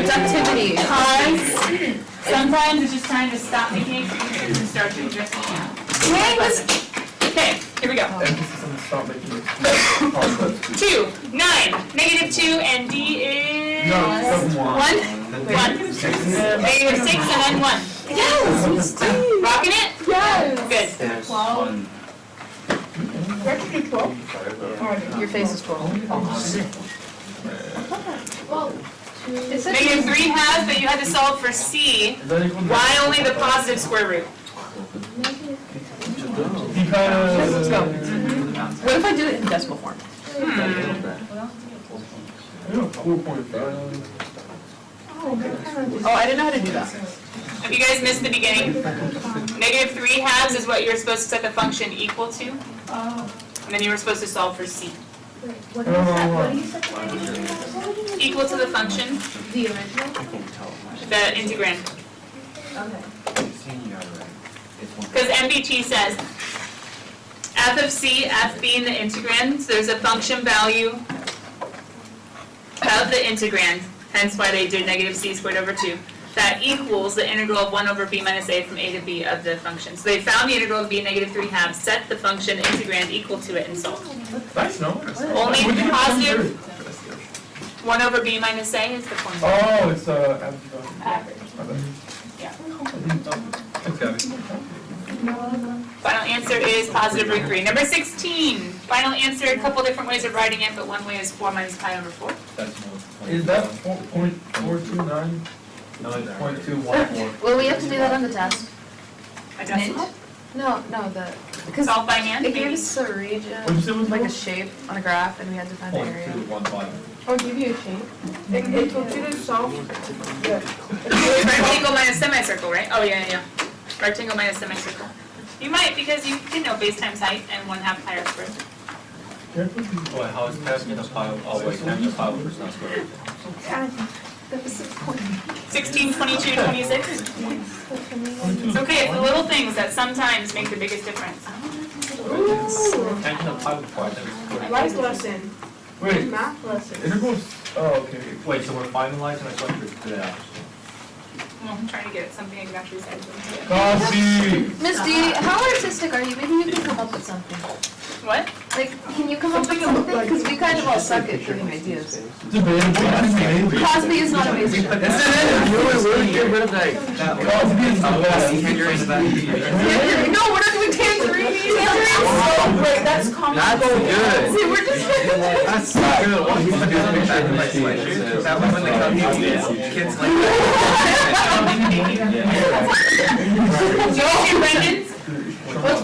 productivity. Because sometimes it's just time to stop making excuses and start doing just what you can. Okay, here we go. Emphasis on the stop making it. 2, 9, -2, and D is... No, 1. 1. -6 and then 1. Yes! Rocking it? Yes! Good. 12. Your face is 12. Well, -3 has, but you had to solve for C. Why only the positive square root? Because... Let's go. What if I do it in decimal form? 4.5. Oh, I didn't know how to do that. If you guys missed the beginning, -3 halves is what you're supposed to set the function equal to. And then you were supposed to solve for C. what do you set the negative? Equal to the function, The original? the integrand. Okay. Because MBT says f of C, f being the integrand, so there's a function value of the integrand, hence why they did -c squared over 2. That equals the integral of 1 over b minus a from a to b of the function. So they found the integral to be -3 halves, set the function integrand equal to it, and solved. Nice, no? Only positive 1 over b minus a is the formula. Oh, it's Average. Yeah. Thanks, Gabby. Final answer is positive root 3. Number 16. Final answer, a couple different ways of writing it, but one way is 4 minus pi over 4. Is that 4.429? No, it's 0.214. Will we have to do that on the test? Adjust it. No, the, because Solve by hand, it gave maybe? us a region, What'd you say was like a it? shape on a graph, and we had to find the area. I'll give you a shape. It told you to solve. Rectangle minus semicircle, right? Oh, yeah. Rectangle minus semicircle. You might, because you didn't know base times height and 1/2 pi r squared. Wait, how is passing the pile? Oh, wait, having the pile versus not square. 16, 22, 26. It's okay, it's the little things that sometimes make the biggest difference. Having the pile part, Life lesson. Wait, Math lesson. integrals? Oh, okay. Wait, so we're finalizing our question for today? Well, I'm trying to get something I can actually say. Copy! Miss D, how artistic are you? Maybe you can come up with something. What? Like, can you come up with something? Because we kind of all suck at giving ideas. Debatable. Cosby is not amazing. Get rid of that. Cosby is the best. No, we're not doing tangerines. Wait, that's common. That's good. See, we're just. That's so good. What you do is make that like sweatshirt. That way when they come kids like You Brendan's? What's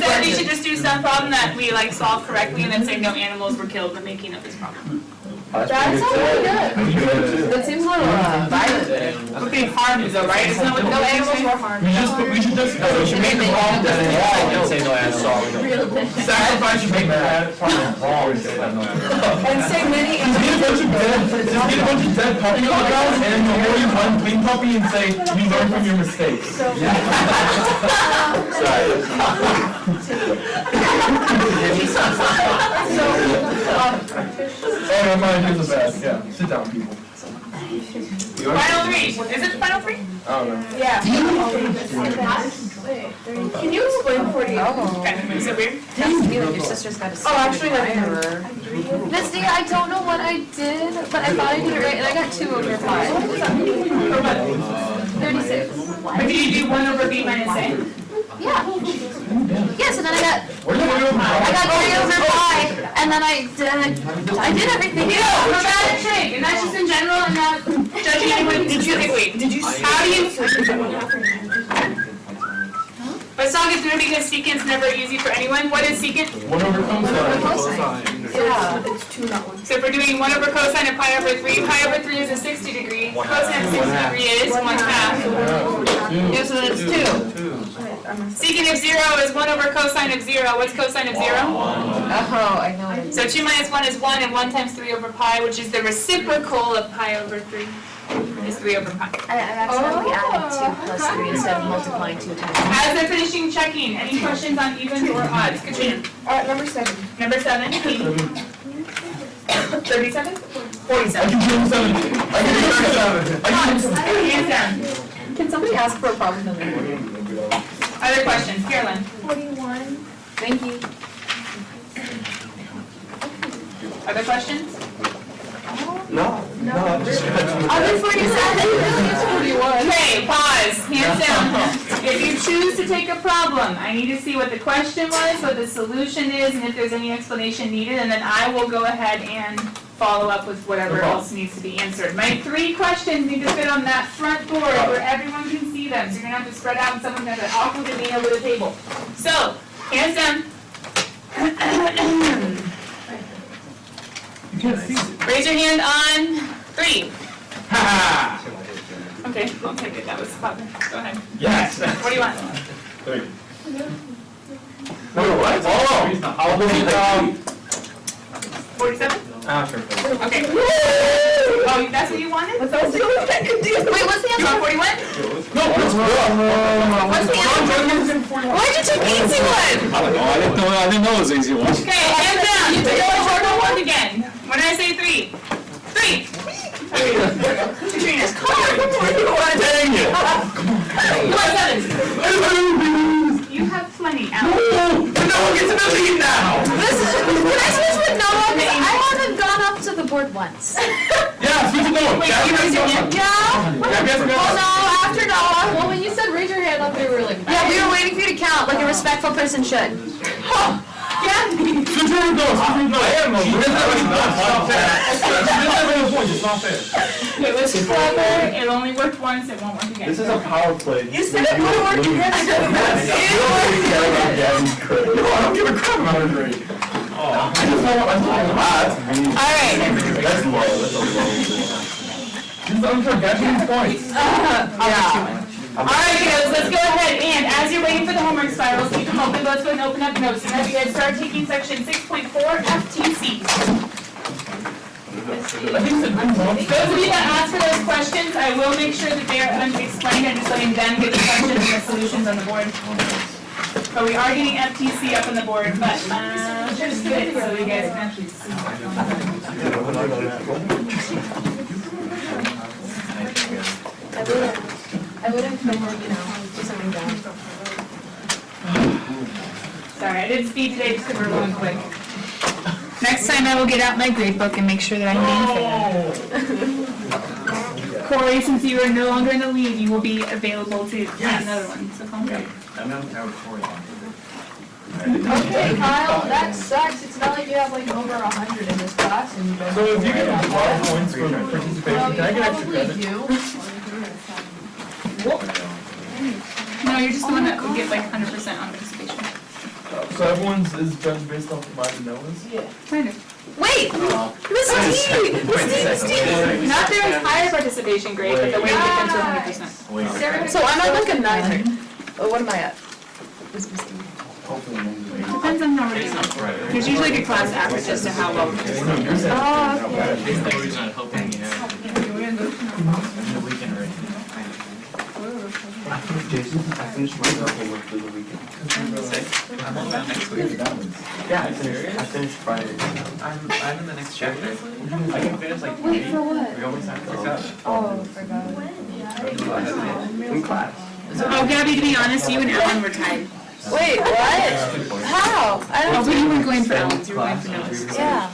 that? We should just do some problem that we like solve correctly and then say no animals were killed when making up this problem. That's really good. That seems a little violent. Would be harmed though, right? Isn't that what No animals were harmed. we should make the wrong Don't say no answer. sacrifice should make that wrong. And say many Just get a bunch of dead puppy eyebrows and then before you run clean puppy and say you learn from your mistakes. Oh, never mind, here's the best. Yeah, sit down, people. Final 3. Is it final 3? I don't know. Yeah. Can you explain 48? Okay, is it weird? Sounds to me like your sister's got a Oh, actually, that's error. Miss D, I don't know what I did, but I thought I did it right, and I got 2 over 5. 36. But did you do 1 over b minus a? Yeah. Yes, and then I got What are you doing? 3 over 5, and then I did everything. We're bad at shake, and that's just in general, and not judging anyone. Did you think? Wait, did you? How do you? Let's talk it through because secant's never easy for anyone. What is secant? 1 over cosine. Yeah. It's 2, not 1. So if we're doing 1 over cosine of pi over 3, pi over 3 is a 60 degree. Cosine of 60 degree is 1/2. Yes, so then it's 2. Secant of 0 is 1 over cosine of 0. What's cosine of 0? Oh, I know it. So 2 minus 1 is 1, and 1 times 3 over pi, which is the reciprocal of pi over 3, is 3 over pi. I accidentally added 2 plus 3 instead of multiplying 2 times. As they're finishing checking, any questions on evens or odds? Katrina. Number 7. Number 7. 37? I 47. can do 70. I can do 37. I can do 37. Hands down. Can somebody ask for a problem? Other questions? Carolyn? 41. Thank you. Other questions? No, just. I'll do 47. Okay, pause, hands down. If you choose to take a problem, I need to see what the question was, what the solution is, and if there's any explanation needed, and then I will go ahead and follow up with whatever else needs to be answered. My 3 questions need to fit on that front board where everyone can see them, so you're gonna have to spread out and someone's gonna have to awkwardly be over the table. So, hands down. You can't see it. Raise your hand on 3. Ha Okay, I'll take it, that was clever. Go ahead. Yes. What do you want? 3. Wait, what? Oh, I'll hold 47? Sure. Okay. Oh, that's what you wanted? That was the only thing I could do. Wait, what's the You answer? want 41? No, it's What's the answer? Why'd you take the easy one? I didn't know it was easy one. Okay, hands down. You take the harder one again. When I say 3. 3. Katrina. Dang it! You want 7. You have plenty, Alan. No one gets to lead now. Can I switch with Noah? 'Cause I haven't gone up to the board once. Yeah, switch to Noah. Wait, Gabby you has raise your to go. hand? Yeah. Gabby has to go. Well, no, after Noah. Well, when you said raise your hand up, they were like. Yeah, we were waiting for you to count like a respectful person should. Gabby. Switch to Noah. Switch to Noah. I am Noah. She doesn't have any points. It's not fair. She doesn't have any points. It's not fair. It was clever. It only worked once. It won't work again. This is a power play. You said it would work again. No, I don't give a crap about her grade. I just know what I'm talking about. All right. That's low, that's a low. Just I'm sure Gabby needs points. Yeah. All right, kiddos, let's go ahead and as you're waiting for the homework spirals, keep them open. Let's go and open up notes and have you guys start taking section 6.4 FTC. I think it's a good one. Those of you that ask for those questions, I will make sure that they are unexplained and just letting them get the questions and the solutions on the board. But we are getting FTC up on the board, but just get it so you guys can actually see. I wouldn't put more, do something down. Sorry, I did speed today just because we're going quick. Next time I will get out my grade book and make sure that I'm being fair. Corey, since you are no longer in the lead, you will be available to have another one, so calm down. Okay, Kyle, that sucks. It's not like you have like over 100 in this class and you don't. So if you get a lot of points for participation, Well, can I you get extra probably credit? do. No, you're just the one that would get like 100% on participation. So everyone's is judged based off of mine and Noah's? Yeah. Kind of. Wait, Miss T. Miss T. Not their entire participation grade, but the way to get them to 100%. So I'm at like a 9. Oh, what am I at? Depends on how we're doing. There's usually a class average as to how well we're doing. Oh, okay. That's the reason I'm helping you out. The weekend already. Jason, I finished my homework through the weekend. I'm on that next week. Yeah, I finished Friday. I'm in the next chapter. I can finish like Wait, for what? We always have to Oh, forgot. In class. Oh, Gabby, to be honest, you and Ellen were tied. Wait, what? How? I Oh, don't. but you weren't going for Ellen's, you were going for Noah's. Yeah.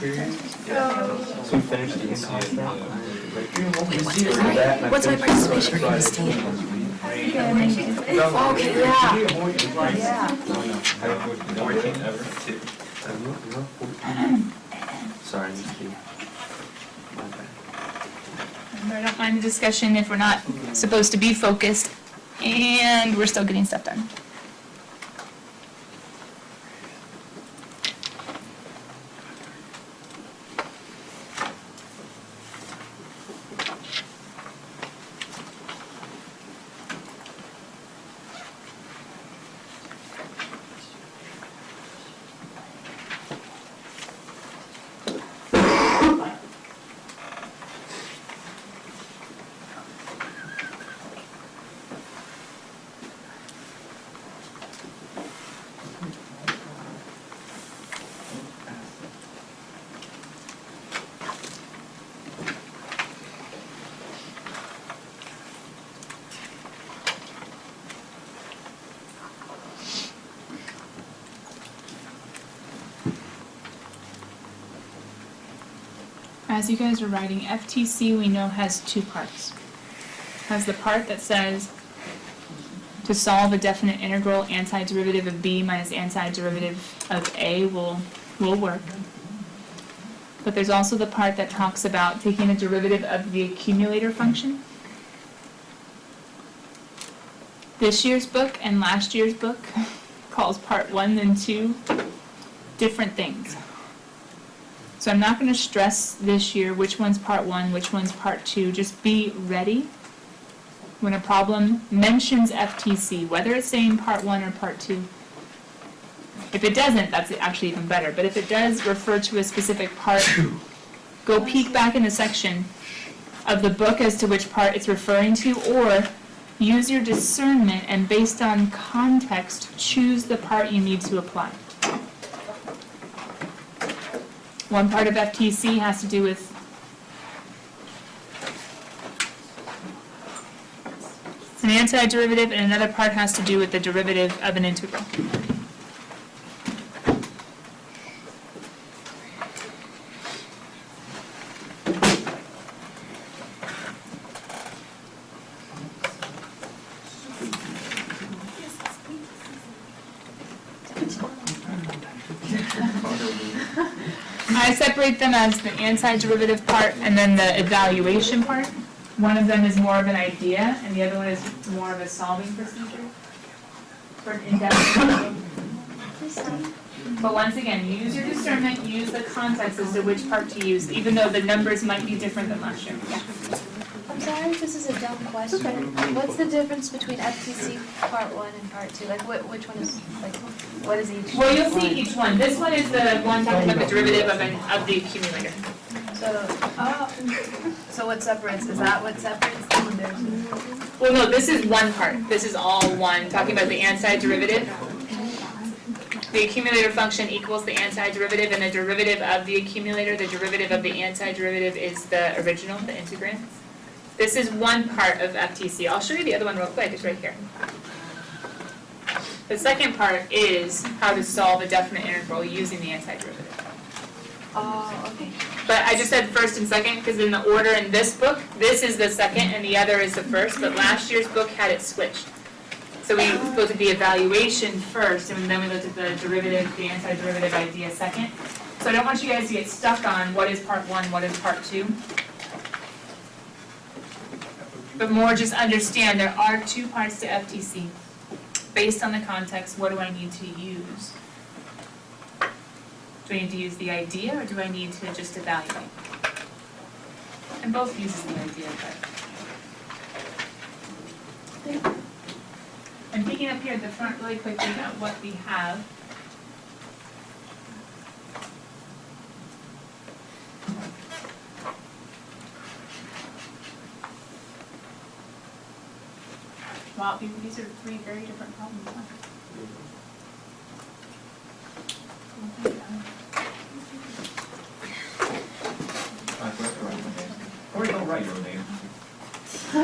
So we finished the in-class now. What's my participation rate, Miss T? Okay, yeah. Yeah. 14 ever. Sorry, Miss T. My bad. I don't mind the discussion if we're not supposed to be focused and we're still getting stuff done. as you guys are writing, FTC we know has two parts. Has the part that says to solve a definite integral, antiderivative of b minus antiderivative of a will work. But there's also the part that talks about taking a derivative of the accumulator function. This year's book and last year's book calls part 1 and 2 different things. So I'm not going to stress this year which one's part 1, which one's part 2. Just be ready when a problem mentions FTC, whether it's saying part 1 or part 2. If it doesn't, that's actually even better. But if it does refer to a specific part, go peek back in the section of the book as to which part it's referring to, or use your discernment and based on context, choose the part you need to apply. One part of FTC has to do with an antiderivative, and another part has to do with the derivative of an integral. I separate them as the antiderivative part and then the evaluation part. One of them is more of an idea, and the other one is more of a solving procedure for an in-depth. But once again, use your discernment, use the context as to which part to use, even though the numbers might be different than last year. Yeah. I'm sorry if this is a dumb question. What's the difference between FTC part 1 and part 2? Like, which one is, like, what is each? Well, you'll see each one. This one is the one talking about the derivative of the accumulator. So what separates, is that what separates them? Well, no, this is one part. This is all one, talking about the antiderivative. The accumulator function equals the antiderivative, and the derivative of the accumulator, the derivative of the antiderivative is the original, the integrand. This is one part of FTC. I'll show you the other one real quick. It's right here. The second part is how to solve a definite integral using the antiderivative. Oh, okay. But I just said first and second because in the order in this book, this is the second and the other is the first, but last year's book had it switched. So we looked at the evaluation first, and then we looked at the derivative, the antiderivative idea second. So I don't want you guys to get stuck on what is part 1, what is part 2. But more just understand there are two parts to FTC. Based on the context, what do I need to use? Do I need to use the idea, or do I need to just evaluate? And both uses the idea, but. I'm picking up here at the front really quickly about what we have. Wow, these are 3 very different problems, huh? Or don't write your name. I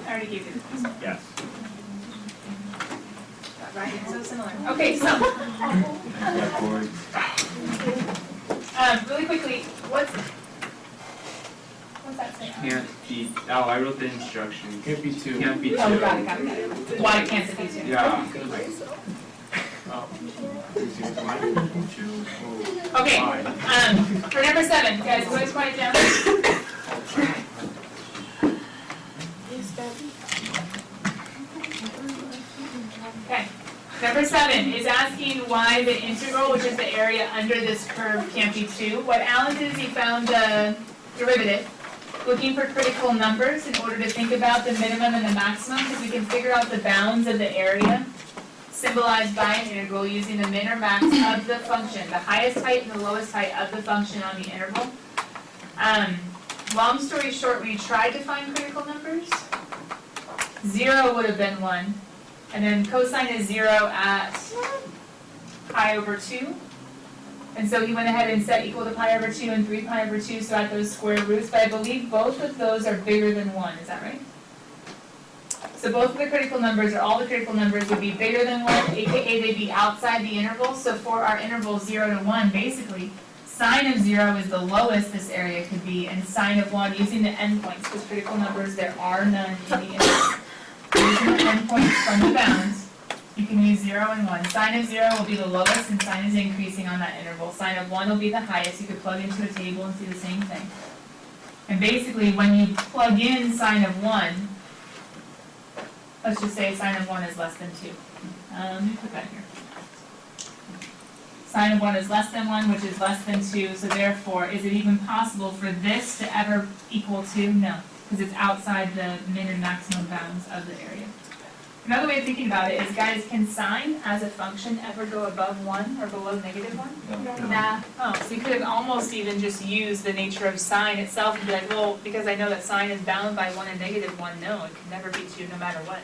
already gave you this. Yes. Right, so similar. Okay, so. Really quickly, what's that say? Can't be, oh, I wrote the instructions. Can't be 2. Can't be 2. Oh, got it. Why can't it be 2? Yeah. Okay, for number 7, guys, go ahead and write it down. Okay, number 7 is asking why the integral, which is the area under this curve, can't be 2. What Alan did is he found the derivative, looking for critical numbers in order to think about the minimum and the maximum, because we can figure out the bounds of the area symbolized by an integral using the min or max of the function, the highest height and the lowest height of the function on the interval. Long story short, when you tried to find critical numbers, 0 would have been 1, and then cosine is 0 at pi over 2. And so he went ahead and set equal to pi over 2 and 3 pi over 2, so at those square roots, but I believe both of those are bigger than 1, is that right? So both of the critical numbers, or all the critical numbers, would be bigger than 1, aka they'd be outside the interval. So for our interval 0 to 1, basically, Sine of 0 is the lowest this area could be, and sine of 1, using the endpoints, because critical numbers, there are none in the interval. Using the endpoints from the bounds, you can use 0 and 1. Sine of 0 will be the lowest, and sine is increasing on that interval. Sine of 1 will be the highest. You could plug into a table and see the same thing. And basically, when you plug in sine of 1, let's just say sine of 1 is less than 2. Let me put that here. Sine of 1 is less than 1, which is less than 2, so therefore, is it even possible for this to ever equal 2? No, because it's outside the min and maximum bounds of the area. Another way of thinking about it is, guys, can sine as a function ever go above 1 or below negative 1? No. Nah. Oh, so you could have almost even just used the nature of sine itself and be like, well, because I know that sine is bound by 1 and negative 1, no, it can never be 2 no matter what.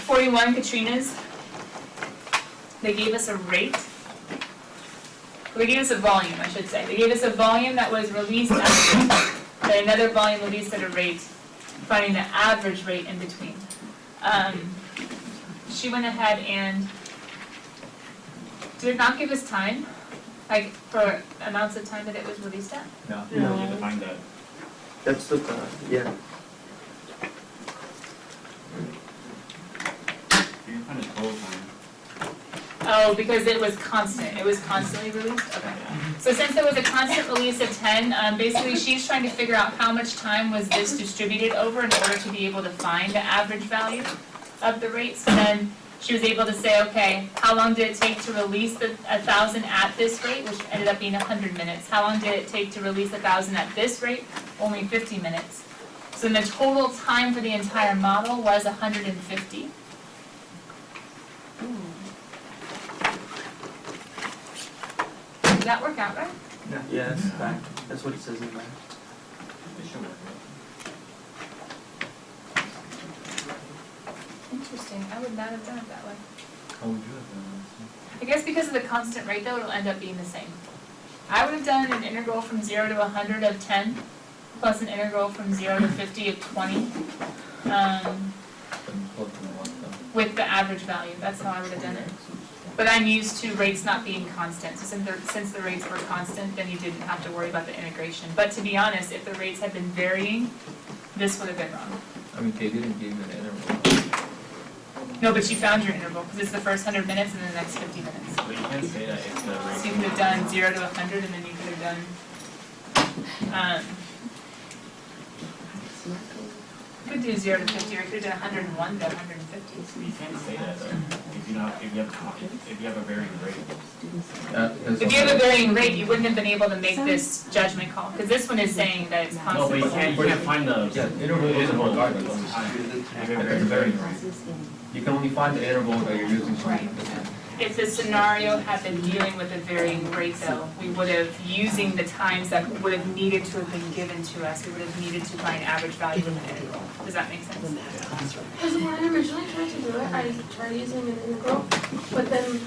41, Katrina's. They gave us a rate. They gave us a volume, I should say. They gave us a volume that was released at a rate, and another volume released at a rate, finding the average rate in between. She went ahead and, did it not give us time? Like, for amounts of time that it was released at? No, No. you have to find that. That's the, yeah. You can find the total time. Oh, because it was constant, it was constantly released? Okay. So since there was a constant release of 10, basically she's trying to figure out how much time was this distributed over in order to be able to find the average value of the rate. So then she was able to say, okay, how long did it take to release the 1,000 at this rate, which ended up being 100 minutes? How long did it take to release 1,000 at this rate? Only 50 minutes. So then the total time for the entire model was 150. Did that work out right? Yeah, that's back. That's what it says in there. It should work. Interesting, I would not have done it that way. How would you have done I guess because of the constant rate though, it'll end up being the same. I would have done an integral from 0 to 100 of 10, plus an integral from 0 to 50 of 20, with the average value, that's how I would have done it. But I'm used to rates not being constant, so since the rates were constant, then you didn't have to worry about the integration. But to be honest, if the rates had been varying, this would have been wrong. I mean, they didn't give you an interval. No, but you found your interval, because it's the first 100 minutes and then the next 50 minutes. But you can't say that if the rate. So you could have done 0 to 100, and then you could have done, you could do 0 to 50, or you could have done 101 to 150. You can't say that though. If you have a varying rate. If you have a varying rate, you wouldn't have been able to make this judgment call, because this one is saying that it's No, constant. but you can't find the. Yeah, interval isn't regardless. If you have a varying rate. You can only find the interval that you're using. Right. If the scenario had been dealing with a varying rate though, we would have, using the times that would have needed to have been given to us, we would have needed to find average value in the interval. Does that make sense? Because when I originally tried to do it, I tried using an integral, but then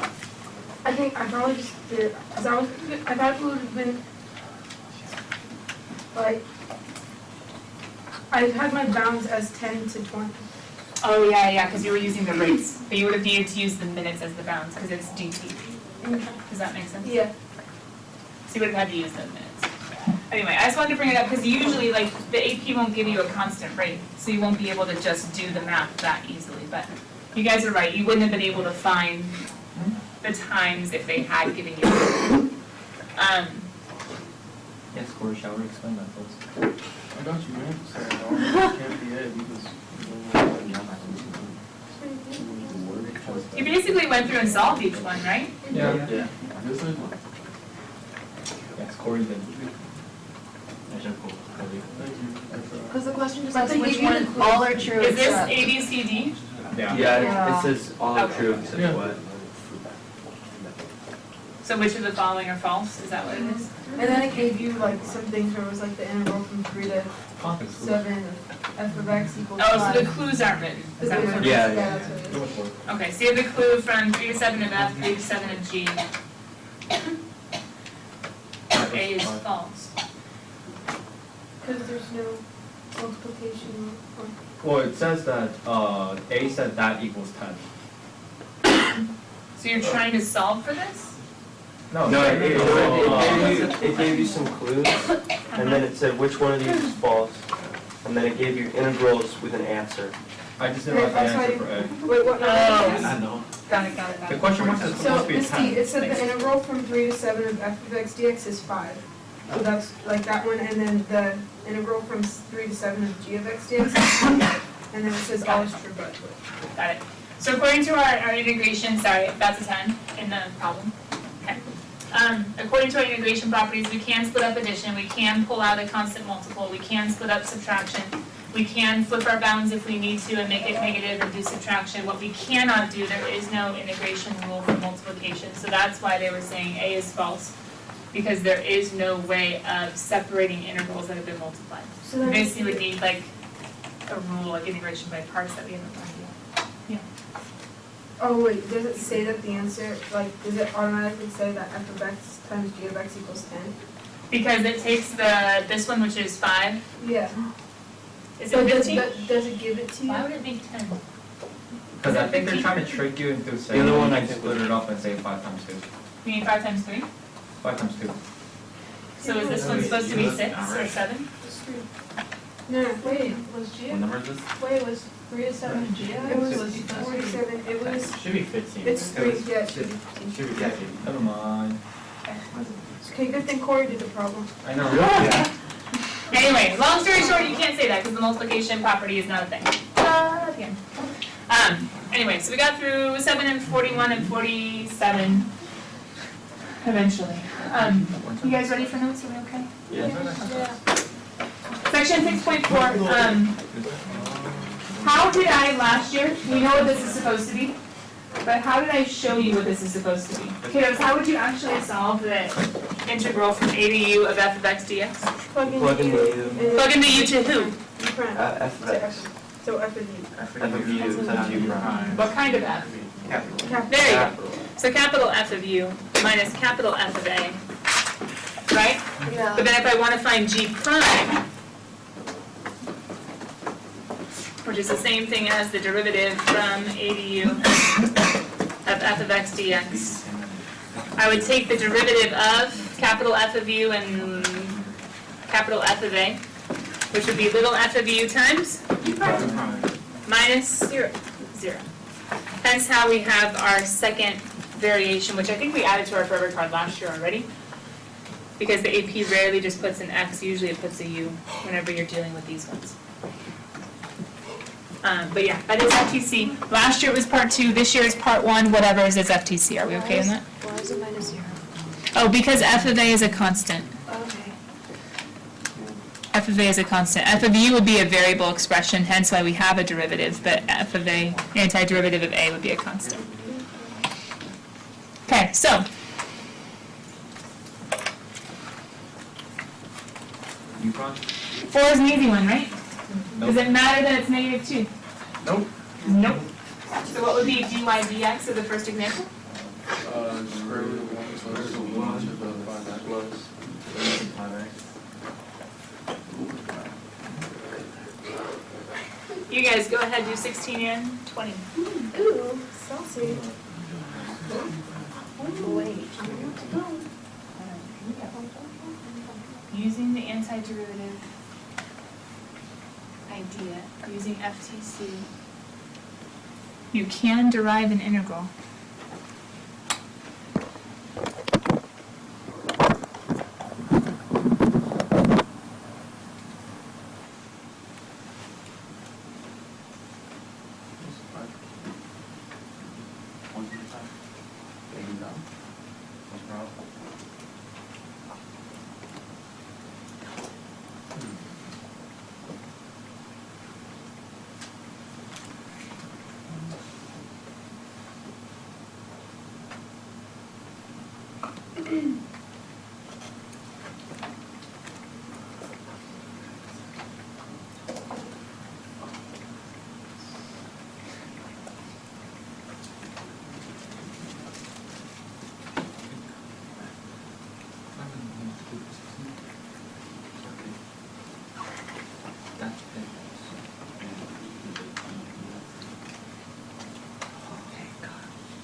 I think I probably just did it, because I thought it would have been, like, I had my bounds as 10 to 20. Oh, yeah, because you were using the rates, but you would have needed to use the minutes as the bounds, because it's dt. Does that make sense? Yeah. So you would have had to use the minutes. Anyway, I just wanted to bring it up, because usually, like, the AP won't give you a constant rate, so you won't be able to just do the math that easily, but you guys are right, you wouldn't have been able to find the times if they had given you. Yes, Corey, shall we explain that first? I got you, man. Sorry, no, can't be it because. You basically went through and solved each one, right? Yeah. Yeah. This is. Yes, Corey did. I should pull. Thank you. Because the question just But says they which give you one the all are true Is this except. A, B, C, D? Yeah, it says all are Okay. true except Yeah. what? So which of the following are false? Is that what it is? And then it gave you like some things where it was like the interval from 3 to Context. 7, f of x equals 5. Oh, so the clues aren't written. Is that what it is? Yeah, that's what it is. Okay, so you have the clue from 3 to 7 of F, 3 to 7 of G. A is false. Because there's no multiplication or. Well, it says that, A said that equals 10. So you're trying to solve for this? No, No, it it gave you some clues, and then it said which one of these is false, and then it gave you integrals with an answer. I just didn't like the answer for A. Wait, what number? I know. Got it. The question mark is supposed So, to be a Ms. T, 10. it said the integral from 3 to 7 of f of x dx is 5. So that's like that one, and then the integral from 3 to 7 of g of x dx is 3. And then it says all is true but. Got it. So according to our integration, sorry, that's a 10 in the problem. Okay. According to our integration properties, we can split up addition, we can pull out a constant multiple, we can split up subtraction, we can flip our bounds if we need to and make it negative and do subtraction. What we cannot do, there is no integration rule for multiplication, so that's why they were saying A is false, because there is no way of separating integrals that have been multiplied. So We then basically would need like a rule, like integration by parts that we haven't done yet. oh wait, does it say that the answer, like, does it automatically say that f of x times g of x equals 10? Because it takes this one, which is 5, Yeah. is But it 15? does it give it to you? Why would it be 10? Because I think they're trying to trick you into saying, other one I you think split it up and say 5 times 2. You mean 5 times 3? 5 times 2. So is this one supposed to be 6 or 7? No, Wait, was G, What number is this? wait, was 3 to 7 G? it was 47, it was, Should be 15. it's 3, yeah, it should be 15. Should be 15. Never mind. Okay, good thing Corey did the problem. I know. Anyway, long story short, you can't say that because the multiplication property is not a thing. Anyway, so we got through 7 and 41 and 47 eventually. You guys ready for notes? Are we okay? Yeah. Section 6.4, how did I last year, we know what this is supposed to be, but how did I show you what this is supposed to be? Kiddos, how would you actually solve the integral from a to u of f of x dx? Plug in Plug in the the u. u. and then Plug in the u to who? you prime. F of To x. f. So f of u. F of u times u prime. What kind of f? Capital. There you go. So capital F of u minus capital F of a, right? Yeah. But then if I want to find g prime, which is the same thing as the derivative from a to u of f of x dx, I would take the derivative of capital F of u and capital F of a, which would be little f of u times minus 0. Hence how we have our second variation, which I think we added to our forever card last year already. Because the AP rarely just puts an X, usually it puts a U whenever you're dealing with these ones. But yeah, that is FTC. Last year it was part 2, this year is part 1, whatever is FTC. Are we okay on that? Why is it minus 0? Oh, because F of A is a constant. Okay. F of A is a constant. F of U would be a variable expression, hence why we have a derivative, but F of A, antiderivative of A would be a constant. Okay, so. You prime? 4 is an easy one, right? Nope. Does it matter that it's negative 2? Nope. Nope. So what would be dy dx of the first example? Square root of 1 plus 1 to the 5x plus. You guys go ahead, do 16 and 20. Ooh, saucy. Wait. Using the antiderivative idea, using FTC, you can derive an integral.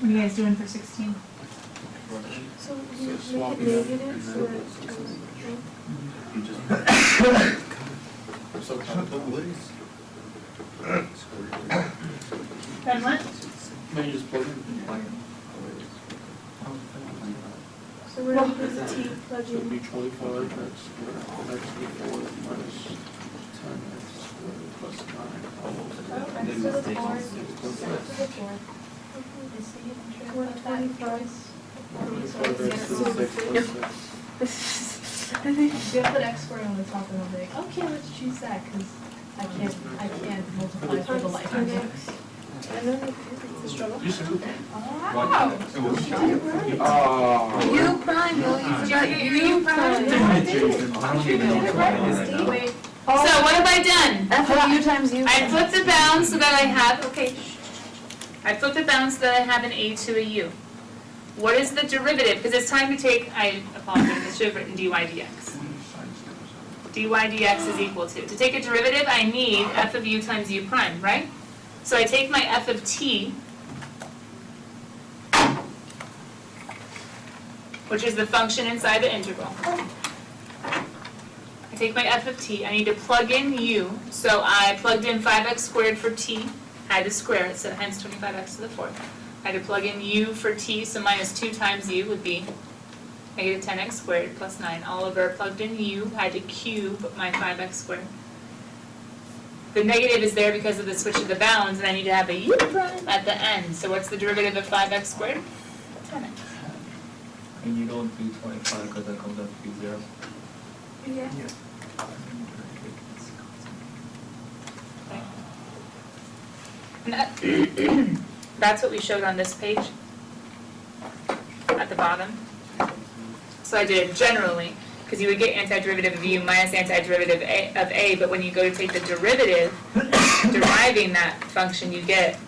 What are you guys doing for 16? So So you swap make it it negative, so and that then- it's You just. So Then what? then you just plug in. So we're gonna put the T plug So it'd in. be 25 x squared x to the 4th minus 10 x squared plus 9. X to the fourth, x to the fourth. One 25. 25 x to the 6th plus 6. You have put x squared on the top and I'm like, okay, let's choose that, cause I can't multiply for the life of it. I know it's a struggle. You should. Wow. Ah. U prime, no, you forgot U prime. Wait, So what have I done? F of U times U. I flipped the bound so that I have, okay, I flipped the bound so that I have an a to a u. What is the derivative? Because it's time to take, I apologize, I should have written dy dx. dy dx is equal to take a derivative, I need f of u times u prime, right? So I take my f of t, which is the function inside the integral. I take my f of t, I need to plug in u, so I plugged in 5x squared for t, had to square it, so hence 25x to the 4th. I had to plug in u for t, so minus 2 times u would be negative 10x squared plus 9. All over plugged in u, had to cube my 5x squared. The negative is there because of the switch of the bounds, and I need to have a u prime at the end. So what's the derivative of 5x squared? 10x. And you don't do 25 because that comes up to be 0. Yeah. That's what we showed on this page at the bottom. So I did it generally, because you would get antiderivative of u minus antiderivative of a, but when you go to take the derivative, deriving that function, you get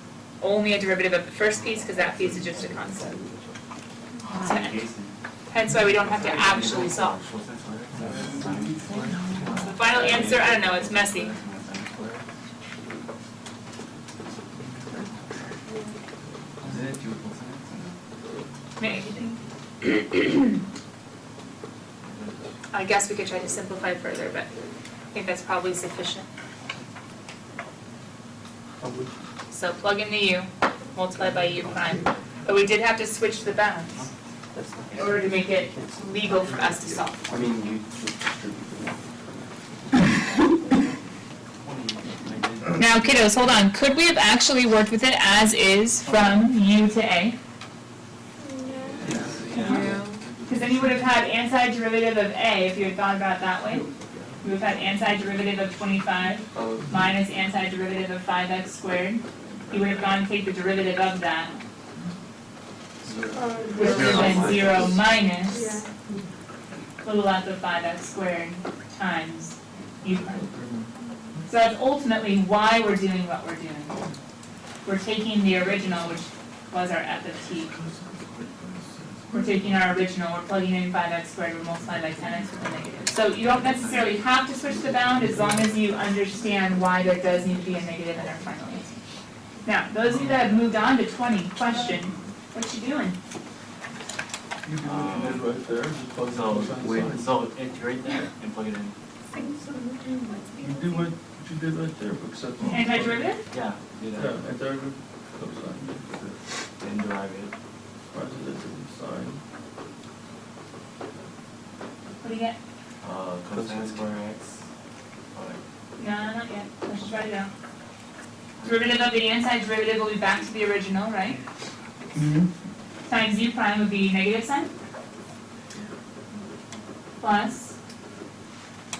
only a derivative of the first piece, because that piece is just a constant. So, hence why we don't have to actually solve. The final answer, I don't know, it's messy. I guess we could try to simplify further, but I think that's probably sufficient. So plug in the u, multiply by u prime. But we did have to switch the bounds in order to make it legal for us to solve. I mean, you. Now, kiddos, hold on. Could we have actually worked with it as is from u to a? Because then you would have had antiderivative of a if you had thought about it that way. You would have had antiderivative of 25 minus antiderivative of 5x squared. You would have gone to take the derivative of that, which would have been 0 minus little f of 5x squared times u prime. So that's ultimately why we're doing what we're doing. We're taking the original, which was our f of t. We're taking our original, we're plugging in 5x squared, we're multiplying by 10x with a negative. So you don't necessarily have to switch the bound as long as you understand why there does need to be a negative in our final answer. Now, those of you that have moved on to 20, question, what you doing? You do what you did right there, just plug in So, the wait, sign. so integrate that and plug it in. You do what you did right there, except. Antiderivative? Yeah, do Yeah, that. and there you go, cosine. Then derive it. Positive sine. What do you get? Cosine square x. Alright. No, not yet. Let's just write it out. Derivative of the antiderivative will be back to the original, right? Times u prime would be negative sign. Plus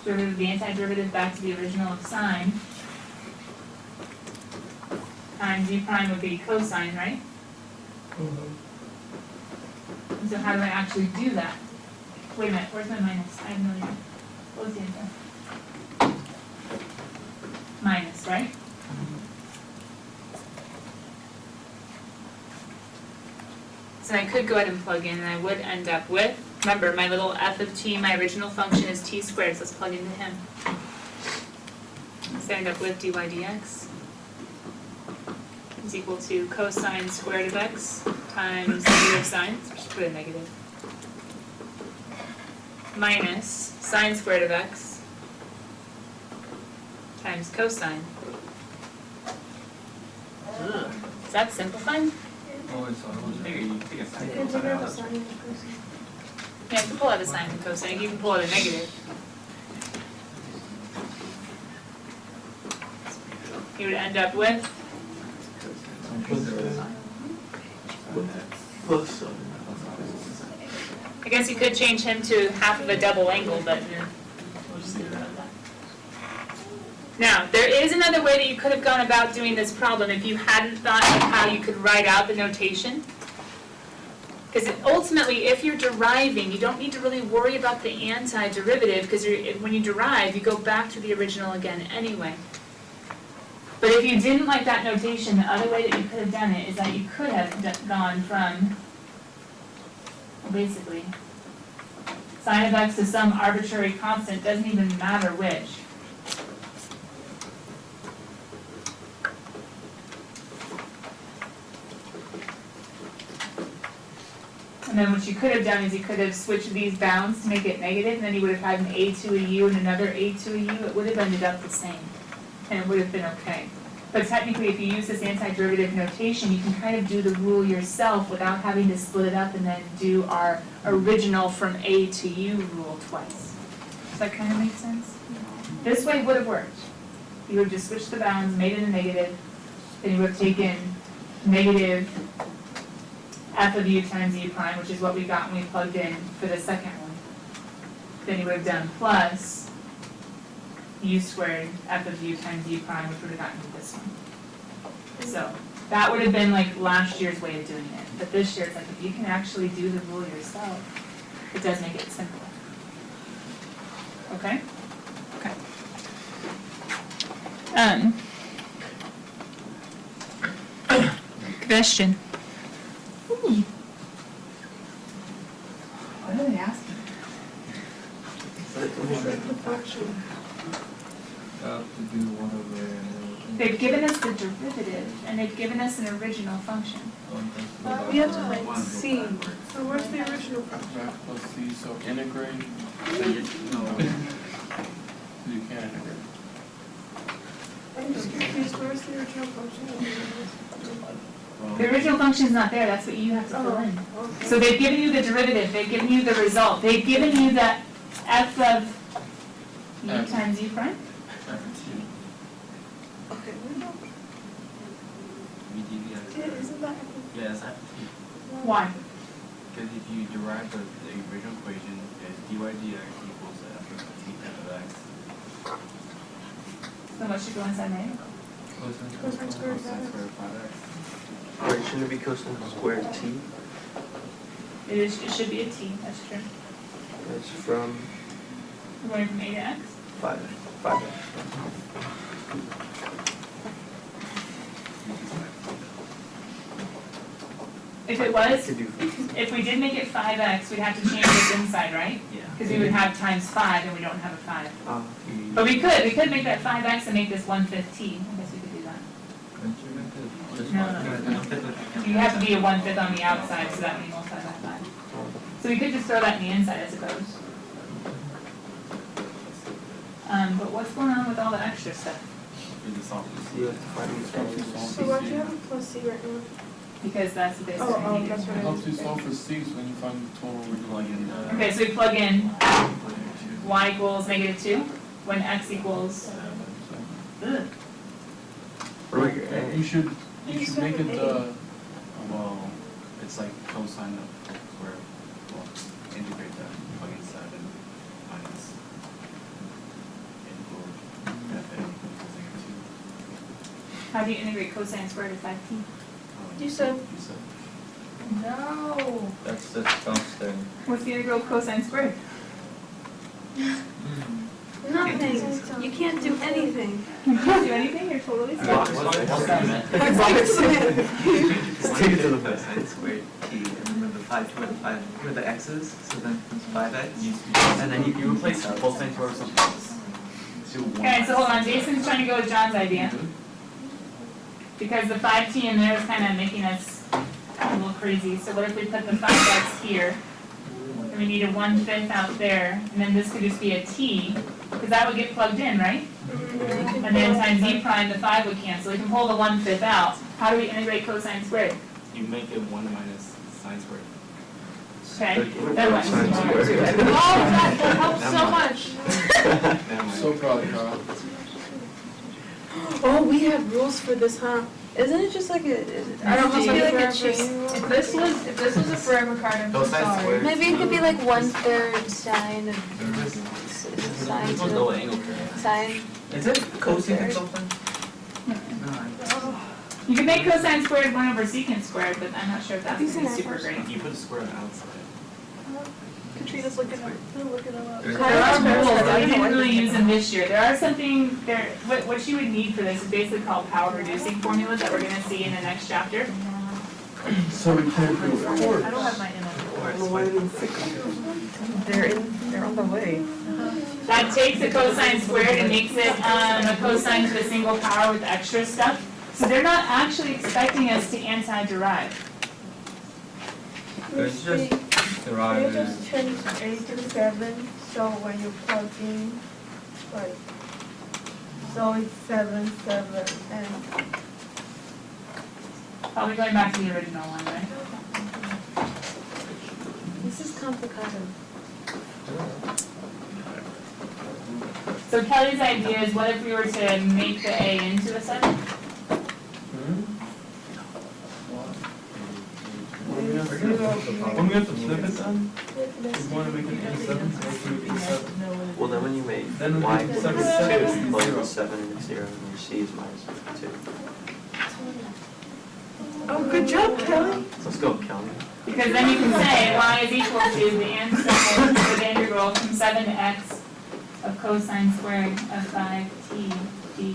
derivative of the antiderivative back to the original of sine. Times u prime would be cosine, right? And so how do I actually do that? Wait a minute, where's my minus? I have no idea. What was the answer? Minus, right? So I could go ahead and plug in and I would end up with, remember, my little f of t, my original function is t squared, so let's plug into him. So I end up with dy dx is equal to cosine squared of x times negative sine, so just put a negative. minus sine squared of x times cosine. Is that simplifying? Oh, it's always you take a sine You can cosine figure out the out. sine and cosine. Yeah, you can pull out a sine and cosine, you can pull out a negative. You would end up with Plus, I guess you could change him to half of a double angle, but we'll just leave it at that. Now, there is another way that you could have gone about doing this problem if you hadn't thought of how you could write out the notation. Because ultimately, if you're deriving, you don't need to really worry about the antiderivative, because when you derive, you go back to the original again anyway. But if you didn't like that notation, the other way that you could have done it is that you could have gone from, basically, sine of x to some arbitrary constant, doesn't even matter which. And then what you could have done is you could have switched these bounds to make it negative, and then you would have had an a to a u and another a to a u. It would have ended up the same, and it would have been okay. But technically, if you use this antiderivative notation, you can kind of do the rule yourself without having to split it up and then do our original from a to u rule twice. Does that kind of make sense? This way would have worked. You would have just switched the bounds, made it a negative, then you would have taken negative f of u times u prime, which is what we got when we plugged in for the second one. Then you would have done plus u squared f of u times u prime, which would have gotten you this one. So that would have been like last year's way of doing it. But this year, it's like if you can actually do the rule yourself, it does make it simpler. Okay? Okay. Question. What are they asking? To do 1 over. They've given us the derivative, and they've given us an original function. We have to write C. So where's the original function? F plus C, so integrate, then you can't integrate. I'm just confused, where's the original function? The original function's not there, that's what you have to fill in. Okay. So they've given you the derivative, they've given you the result, they've given you the f of u times u prime? Okay, we don't, isn't that? Yeah, it's at Why? because if you derive the original equation as dy dx equals f of t of x. So much should go inside my integral. Cosine squared of 5x. right, shouldn't it be cosine squared t? It should be a t, that's true. That's from We're going from a to x. 5. If it was, To do if we did make it 5x, we'd have to change this inside, right? Yeah. Because we would have times 5 and we don't have a 5. Ah, But we could make that 5x and make this 1/5 t. I guess we could do that. No. You have to be a 1/5 on the outside, so that means multiply by 5. So we could just throw that in the inside, I suppose. But what's going on with all the extra stuff? you have to find the So why'd you have a plus C right now? Because that's the basic Oh, idea. that's what It I helps you was solve for C, so when you find the total original. Okay, so we plug in y equals -2 when x equals. Ugh. You should make it, Well, it's like cosine of square, well, integrate that, plug inside and minus equal f a equals -2. How do you integrate cosine squared of 5t? You said. No. That's downstairs. What's the integral of cosine squared? Nothing. You can't do anything. You can't do anything, you're totally stuck. Just take it to the best. Cosine squared t, and then the 5 with the x's, so then it's 5x. And then you replace both sides for something else. Okay, so hold on, Jason's trying to go with John's idea. Because the 5t in there is kind of making us a little crazy. So what if we put the 5x here, then we need a 1/5 out there, and then this could just be a t, because that would get plugged in, right? And then times e prime, the 5 would cancel. We can pull the 1/5 out. How do we integrate cosine squared? You make it 1 minus sine squared. Okay, that one. Oh, that helps so much. Never mind. So proud, Carl. Oh, we have rules for this, huh? Isn't it just like a, I don't know, maybe like a forever. chain? If this was a forever card, I'm so Cosine sorry. squared. Maybe it could be like 1/3 sine of, sine This one's to no the, angle curve. sine. Is it cosecant something? You can make cosine squared 1 over secant squared, but I'm not sure if that's These gonna be are super numbers. great. You put a square on the outside. Katrina's looking up, looking them up. There are rules, but we didn't really use them this year. There are something, what you would need for this is basically called power reducing formula that we're gonna see in the next chapter. So we can't do it. I don't have my M They're on the way. That takes a cosine squared and makes it a cosine to a single power with extra stuff. So they're not actually expecting us to anti-derive. It's just You deriving. just change 8 to 7, so when you plug in, like, so it's 7, 7, and Probably going back to the original one, right? This is complicado. So Kelly's idea is, what if we were to make the A into a 7? When we have to flip it then, we want to make it a 7, so let's make it a 7. Well, then when you make Then we y make equals 7 2, seven, plug in 0. 7 and 0, and your c is minus 2. Oh, good job, Kelly. Let's go, Kelly. Because then you can say y is equal to the integral from 7 to x of cosine squared of 5t d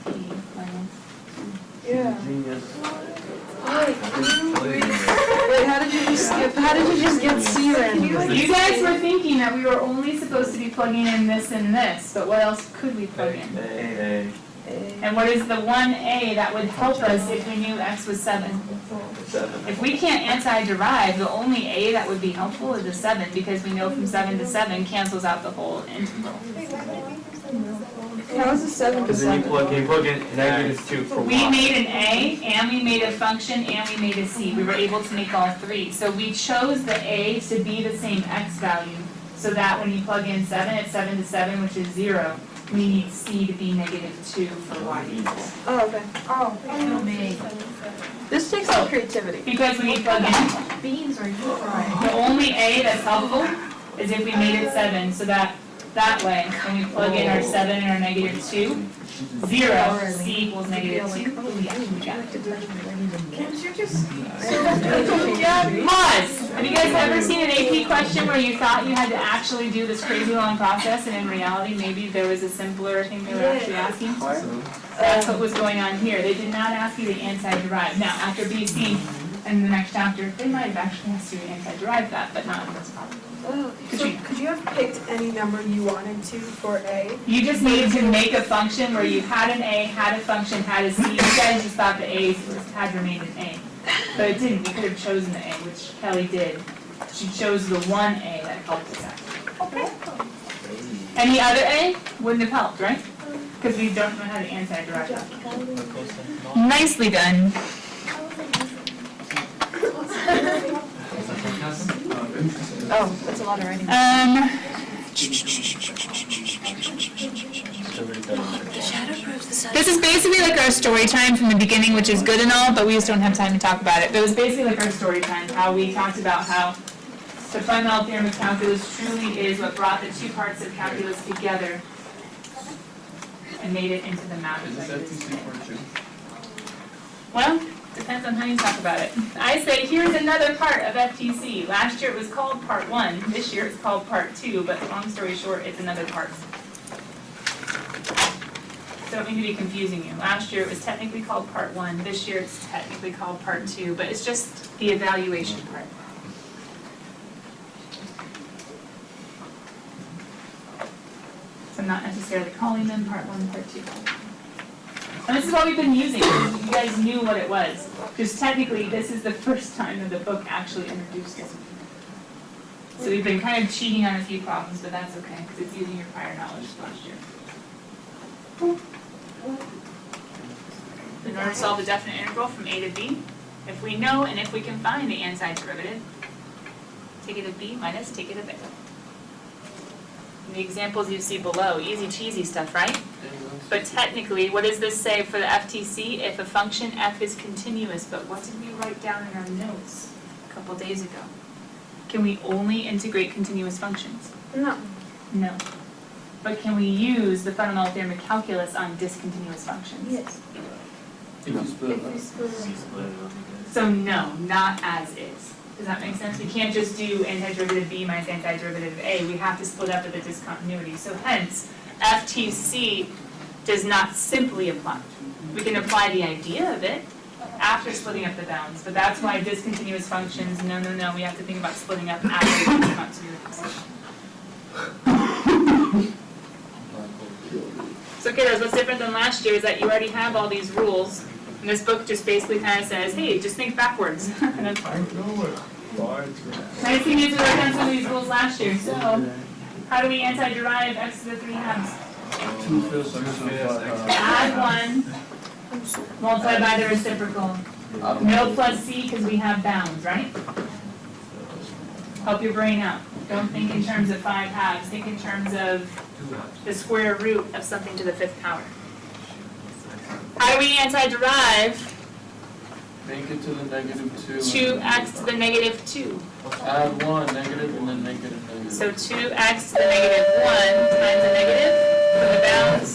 t minus. Yeah. Genius. Wait, how did you just skip, how did you just get C then? You guys were thinking that we were only supposed to be plugging in this and this, but what else could we plug in? A. And what is the one A that would help us if we knew x was 7? 7. If we can't anti-derive, the only A that would be helpful is a 7, because we know from 7 to 7 cancels out the whole integral. How is it 7 to Because then 7? you plug in -2 for We y. made an A, and we made a function, and we made a C. We were able to make all three. So we chose the A to be the same x value, so that when you plug in 7, it's 7 to 7, which is 0. We need C to be -2 for y equals. Oh, okay. oh, This takes some creativity. Because when you plug in, Beans are you frying? the only A that's helpful is if we made it 7, so that way, when we plug in our 7 and our -2, 0, C equals -2. Oh, yeah, we got it. Can't you just? Pause! Have you guys ever seen an AP question where you thought you had to actually do this crazy long process, and in reality, maybe there was a simpler thing they were actually asking for? That's what was going on here. They did not ask you to anti-derive. Now, after BC, in the next chapter, they might have actually asked you to anti-derive that, but not in this problem. Oh, so could you have picked any number you wanted to for A? You just needed to make a function where you had an A, had a function, had a C. You guys just thought the A had remained an A. But it didn't. We could have chosen the A, which Kelly did. She chose the one A that helped us out. Okay. Any other A wouldn't have helped, right? Because we don't know how to anti-derive that. Nicely done. Oh, that's a lot of writing. This is basically like our story time from the beginning, which is good and all, but we just don't have time to talk about it. But it was basically like our story time, how we talked about how the fundamental theorem of calculus truly is what brought the two parts of calculus together and made it into the map. Is this FTC part 2? Well, depends on how you talk about it. I say, here's another part of FTC. Last year it was called part 1. This year it's called part 2, but long story short, it's another part. Don't mean to be confusing you. Last year it was technically called part 1. This year it's technically called part 2, but it's just the evaluation part. So I'm not necessarily calling them part 1, part 2. And this is what we've been using. You guys knew what it was. Because technically, this is the first time that the book actually introduced it. So we've been kind of cheating on a few problems, but that's okay, because it's using your prior knowledge last year. In order to solve the definite integral from a to b, if we know and if we can find the antiderivative, take it of b minus take it of a. And the examples you see below, easy cheesy stuff, right? But technically, what does this say for the FTC? If a function f is continuous, but what did we write down in our notes a couple days ago? Can we only integrate continuous functions? No. No. But can we use the fundamental theorem of calculus on discontinuous functions? Yes. If you split it up. So no, not as is. Does that make sense? We can't just do antiderivative b minus antiderivative a. We have to split up at the discontinuity. So hence, FTC does not simply apply. We can apply the idea of it after splitting up the bounds, but that's why discontinuous functions, no, we have to think about splitting up after the discontinuities. So kiddos, what's different than last year is that you already have all these rules, and this book just basically kind of says, hey, just think backwards. And that's fine. Nice thing is we wrote down some of these rules last year, so how do we antiderive x to the 3 halves? Add 1, multiply by the reciprocal. No plus c because we have bounds, right? Help your brain out. Don't think in terms of 5 halves, think in terms of the square root of something to the 5th power. How do we antiderive Make it to the -2. 2x to the -2? Add 1, negative, and then negative. So 2x to the -1 times the negative for the bounds,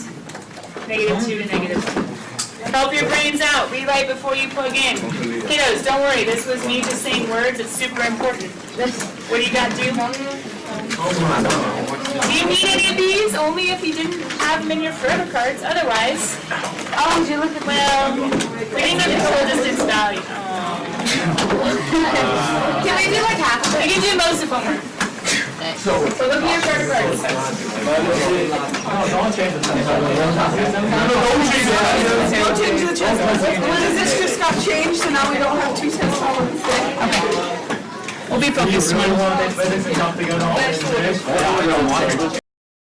-2 to -1. Help your brains out, rewrite before you plug in. Kiddos, don't worry, this was me just saying words, it's super important. What do you got to do? Do you need any of these? Only if you didn't have them in your forever cards, otherwise. Oh, did you look at, well, we didn't get the total distance value. Can we do like half of it? We can do most of homework. So look at your forever cards. Don't change the Don't change the chess. This just got changed, so now we don't have 2 cents all in the same. We'll be focused on a little bit.